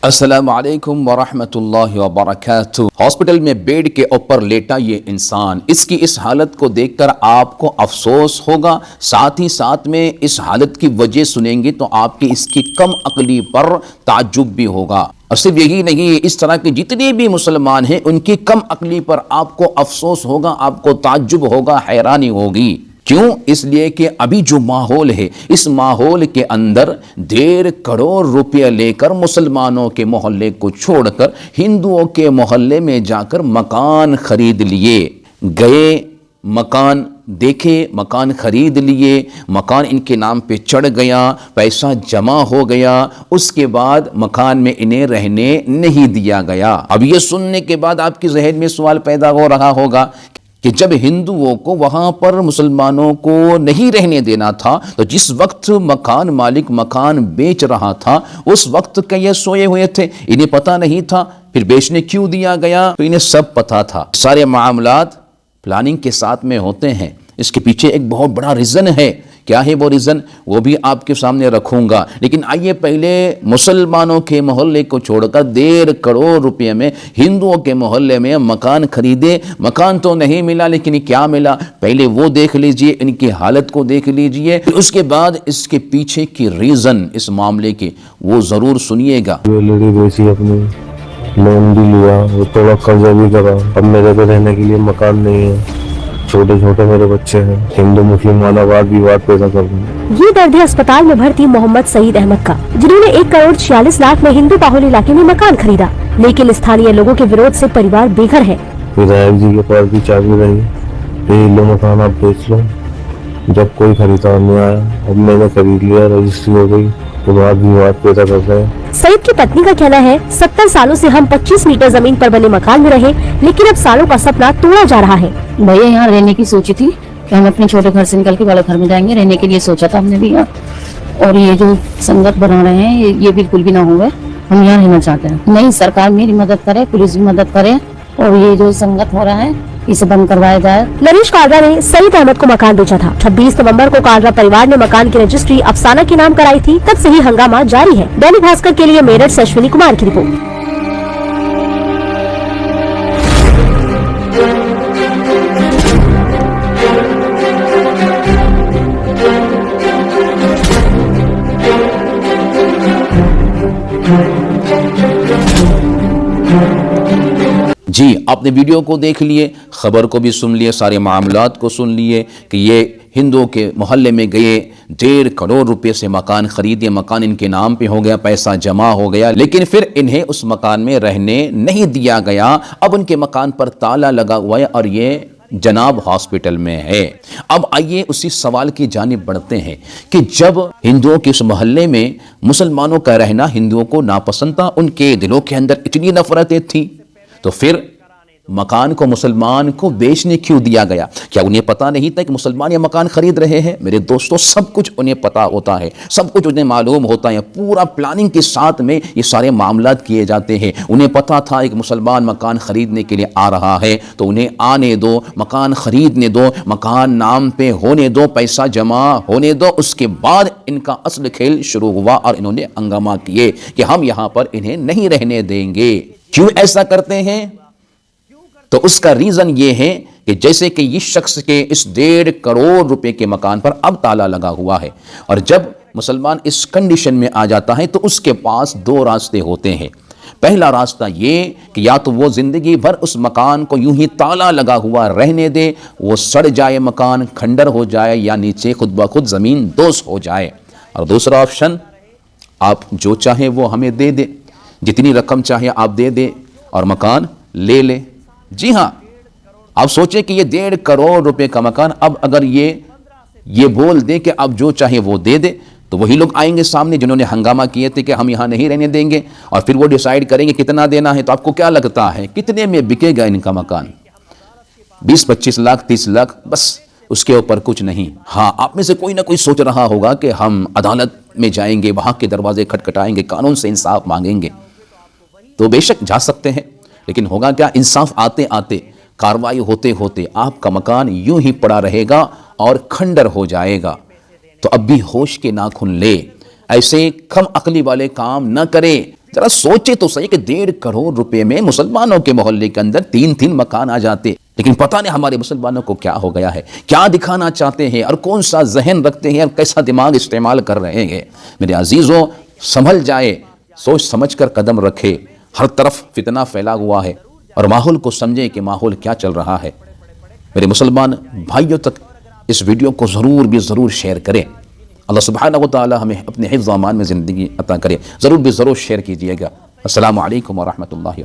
अस्सलाम वालेकुम वरहमतुल्लाहि वबरकातुहू। हॉस्पिटल में बेड के ऊपर लेटा ये इंसान, इसकी इस हालत को देखकर आपको अफसोस होगा, साथ ही साथ में इस हालत की वजह सुनेंगे तो आपकी इसकी कम अक्ली पर ताज्जुब भी होगा। और सिर्फ यही नहीं, इस तरह के जितने भी मुसलमान हैं उनकी कम अक्ली पर आपको अफसोस होगा, आपको ताज्जुब होगा, हैरानी होगी। क्यों? इसलिए कि अभी जो माहौल है, इस माहौल के अंदर 1.5 करोड़ रुपये लेकर मुसलमानों के मोहल्ले को छोड़कर हिंदुओं के मोहल्ले में जाकर मकान खरीद लिए गए। मकान देखे, मकान खरीद लिए, मकान इनके नाम पे चढ़ गया, पैसा जमा हो गया, उसके बाद मकान में इन्हें रहने नहीं दिया गया। अब ये सुनने के बाद आपके जहन में सवाल पैदा हो रहा होगा कि जब हिंदुओं को वहां पर मुसलमानों को नहीं रहने देना था, तो जिस वक्त मकान मालिक मकान बेच रहा था उस वक्त क्या ये सोए हुए थे? इन्हें पता नहीं था? फिर बेचने क्यों दिया गया? तो इन्हें सब पता था। सारे मामलात प्लानिंग के साथ में होते हैं। इसके पीछे एक बहुत बड़ा रीज़न है। क्या है वो रीज़न? वो भी आपके सामने रखूंगा। लेकिन आइए पहले मुसलमानों के मोहल्ले को छोड़कर 1.5 करोड़ रुपये में हिंदुओं के मोहल्ले में मकान खरीदे। मकान तो नहीं मिला, लेकिन क्या मिला पहले वो देख लीजिए, इनकी हालत को देख लीजिए, फिर उसके बाद इसके पीछे की रीज़न इस मामले के वो ज़रूर सुनिएगा। ज्वेलरी बेची, अपनी लोन भी लिया, वो थोड़ा कर्जा भी करा। अब मेरे को रहने के लिए मकान नहीं है, छोटे छोटे मेरे बच्चे हैं, हिंदू मुस्लिम वाला वाद विवाद पैदा कर रहे। ये दर्द है अस्पताल में भर्ती मोहम्मद सईद अहमद का, जिन्होंने 1 करोड़ 46 लाख में हिंदू बाहुल इलाके में मकान खरीदा, लेकिन स्थानीय लोगों के विरोध से परिवार बेघर है। विधायक जी के पास भी चाबी रही, ये लो मकान आप बेच लो। जब कोई खरीदार नहीं आया, अब मैंने खरीद लिया, रजिस्ट्री हो गई, तो वाद विवाद पैदा कर रहे हैं। सईद की पत्नी का कहना है 70 सालों से हम 25 मीटर जमीन पर बने मकान में रहे, लेकिन अब सालों का सपना तोड़ा जा रहा है। भैया यहाँ रहने की सोची थी कि हम अपने छोटे घर से निकल के बड़े घर में जाएंगे, रहने के लिए सोचा था हमने भी यहाँ। और ये जो संगत बना रहे हैं ये बिल्कुल भी ना हुए, हम यहाँ रहना चाहते हैं। नहीं, सरकार मेरी मदद करे, पुलिस भी मदद करे, और ये जो संगत हो रहा है इसे बंद करवाया जाए। नरेश कालरा ने सईद अहमद को मकान बेचा था। 26 नवंबर को कालरा परिवार ने मकान की रजिस्ट्री अफसाना के नाम कराई थी। तब से ही हंगामा जारी है। दैनिक भास्कर के लिए मेरठ से अश्विनी कुमार की रिपोर्ट। जी, आपने वीडियो को देख लिए, खबर को भी सुन लिए, सारे मामलात को सुन लिए कि ये हिंदुओं के मोहल्ले में गए, 1.5 करोड़ रुपए से मकान खरीदे, मकान इनके नाम पे हो गया, पैसा जमा हो गया, लेकिन फिर इन्हें उस मकान में रहने नहीं दिया गया। अब उनके मकान पर ताला लगा हुआ है और ये जनाब हॉस्पिटल में है। अब आइए उसी सवाल की जानिब बढ़ते हैं कि जब हिंदुओं के इस मोहल्ले में मुसलमानों का रहना हिंदुओं को नापसंद था, उनके दिलों के अंदर इतनी नफरतें थी, तो फिर मकान को मुसलमान को बेचने क्यों दिया गया? क्या उन्हें पता नहीं था कि मुसलमान ये मकान खरीद रहे हैं? मेरे दोस्तों, सब कुछ उन्हें पता होता है, सब कुछ उन्हें मालूम होता है। पूरा प्लानिंग के साथ में ये सारे मामलात किए जाते हैं। उन्हें पता था एक मुसलमान मकान खरीदने के लिए आ रहा है, तो उन्हें आने दो, मकान खरीदने दो, मकान नाम पे होने दो, पैसा जमा होने दो। उसके बाद इनका असल खेल शुरू हुआ और इन्होंने हंगामा किए कि हम यहाँ पर इन्हें नहीं रहने देंगे। क्यों ऐसा करते हैं? तो उसका रीजन ये है कि जैसे कि इस शख्स के इस 1.5 करोड़ रुपए के मकान पर अब ताला लगा हुआ है, और जब मुसलमान इस कंडीशन में आ जाता है तो उसके पास 2 रास्ते होते हैं। पहला रास्ता ये कि या तो वो जिंदगी भर उस मकान को यूं ही ताला लगा हुआ रहने दे, वो सड़ जाए, मकान खंडर हो जाए, या नीचे खुद ब खुद जमीन दोष हो जाए। और दूसरा ऑप्शन, आप जो चाहे वो हमें दे दे, जितनी रकम चाहे आप दे दे और मकान ले ले। जी हाँ, आप सोचें कि ये 1.5 करोड़ रुपए का मकान, अब अगर ये बोल दे कि आप जो चाहे वो दे दे, तो वही लोग आएंगे सामने जिन्होंने हंगामा किए थे कि हम यहाँ नहीं रहने देंगे, और फिर वो डिसाइड करेंगे कितना देना है। तो आपको क्या लगता है कितने में बिकेगा इनका मकान? 20-25 लाख, 30 लाख, बस, उसके ऊपर कुछ नहीं। हाँ, आप में से कोई ना कोई सोच रहा होगा कि हम अदालत में जाएंगे, वहाँ के दरवाजे खटखटाएंगे, कानून से इंसाफ मांगेंगे। तो बेशक जा सकते हैं, लेकिन होगा क्या? इंसाफ आते आते, कार्रवाई होते होते आपका मकान यूं ही पड़ा रहेगा और खंडर हो जाएगा। तो अब भी होश के नाखून ले, ऐसे कम अकली वाले काम न करे। जरा सोचे तो सही कि 1.5 करोड़ रुपए में मुसलमानों के मोहल्ले के अंदर 3-3 मकान आ जाते। लेकिन पता नहीं हमारे मुसलमानों को क्या हो गया है, क्या दिखाना चाहते हैं और कौन सा जहन रखते हैं और कैसा दिमाग इस्तेमाल कर रहे हैं। मेरे अजीज़ों, संभल जाए, सोच समझ कर कदम रखे। हर तरफ फितना फैला हुआ है और माहौल को समझे कि माहौल क्या चल रहा है। मेरे मुसलमान भाइयों तक इस वीडियो को ज़रूर शेयर करें। अल्लाह सुब्हानहू व तआला हमें अपने हिफ्ज़ व अमान में ज़िंदगी अता करे। ज़रूर शेयर कीजिएगा। अस्सलामु अलैकुम व रहमतुल्लाहि व बरकातहू।